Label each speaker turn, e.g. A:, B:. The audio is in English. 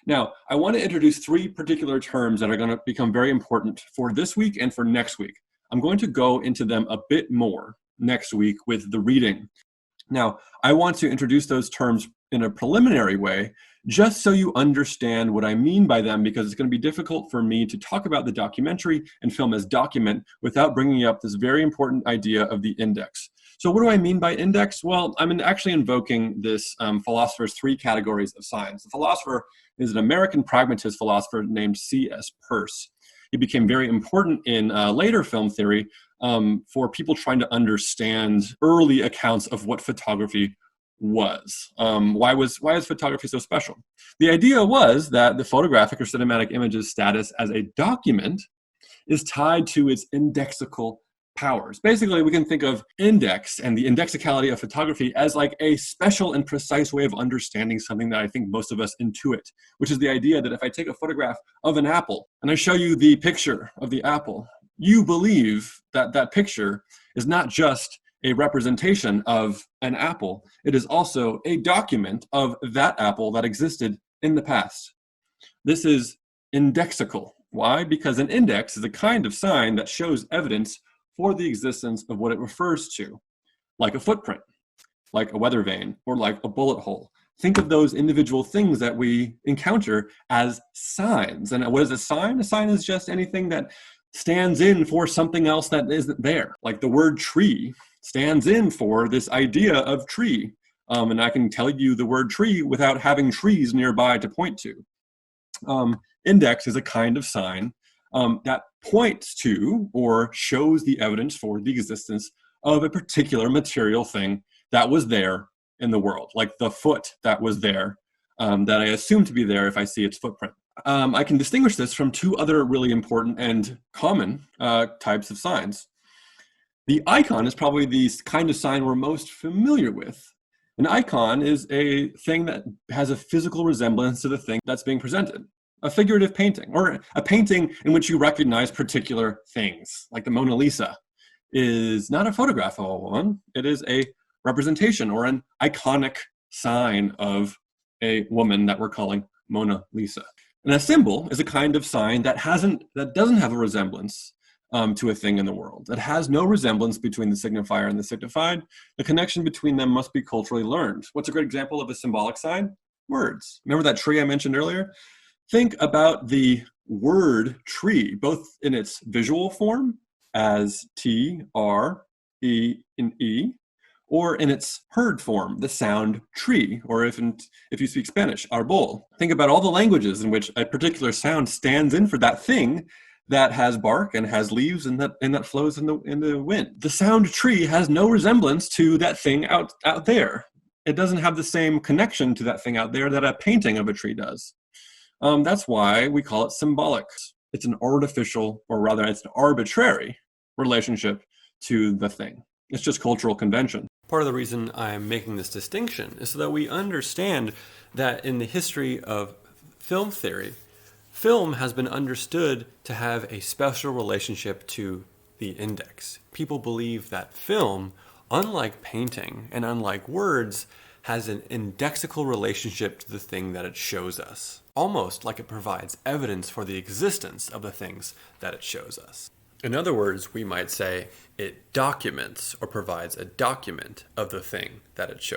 A: Now, I want to introduce three particular terms that are going to become very important for this week and for next week. I'm going to go into them a bit more next week with the reading. Now, I want to introduce those terms in a preliminary way, just so you understand what I mean by them, because it's going to be difficult for me to talk about the documentary and film as document without bringing up this very important idea of the index. So what do I mean by index? Well, I'm actually invoking this philosopher's three categories of signs. The philosopher is an American pragmatist philosopher named C.S. Peirce. He became very important in later film theory for people trying to understand early accounts of what photography was. Why is photography so special? The idea was that the photographic or cinematic image's status as a document is tied to its indexical powers. Basically, we can think of index and the indexicality of photography as like a special and precise way of understanding something that I think most of us intuit, which is the idea that if I take a photograph of an apple and I show you the picture of the apple, you believe that that picture is not just a representation of an apple, it is also a document of that apple that existed in the past. This is indexical. Why? Because an index is a kind of sign that shows evidence for the existence of what it refers to, like a footprint, like a weather vane, or like a bullet hole. Think of those individual things that we encounter as signs. And what is a sign? A sign is just anything that stands in for something else that isn't there. Like the word tree stands in for this idea of tree. And I can tell you the word tree without having trees nearby to point to. Index is a kind of sign that points to or shows the evidence for the existence of a particular material thing that was there in the world, like the foot that was there, that I assume to be there if I see its footprint. I can distinguish this from two other really important and common types of signs. The icon is probably the kind of sign we're most familiar with. An icon is a thing that has a physical resemblance to the thing that's being presented. A figurative painting, or a painting in which you recognize particular things, like the Mona Lisa, is not a photograph of a woman. It is a representation or an iconic sign of a woman that we're calling Mona Lisa. And a symbol is a kind of sign that doesn't have a resemblance to a thing in the world. It has no resemblance between the signifier and the signified. The connection between them must be culturally learned. What's a great example of a symbolic sign? Words. Remember that tree I mentioned earlier? Think about the word tree, both in its visual form as T, R, E, and E, or in its heard form, the sound tree, or if you speak Spanish, arbol. Think about all the languages in which a particular sound stands in for that thing that has bark and has leaves and that flows in the wind. The sound tree has no resemblance to that thing out there. It doesn't have the same connection to that thing out there that a painting of a tree does. That's why we call it symbolic. It's an artificial, or rather it's an arbitrary relationship to the thing. It's just cultural convention. Part of the reason I'm making this distinction is so that we understand that in the history of film theory, film has been understood to have a special relationship to the index. People believe that film, unlike painting and unlike words, has an indexical relationship to the thing that it shows us, almost like it provides evidence for the existence of the things that it shows us. In other words, we might say it documents or provides a document of the thing that it shows.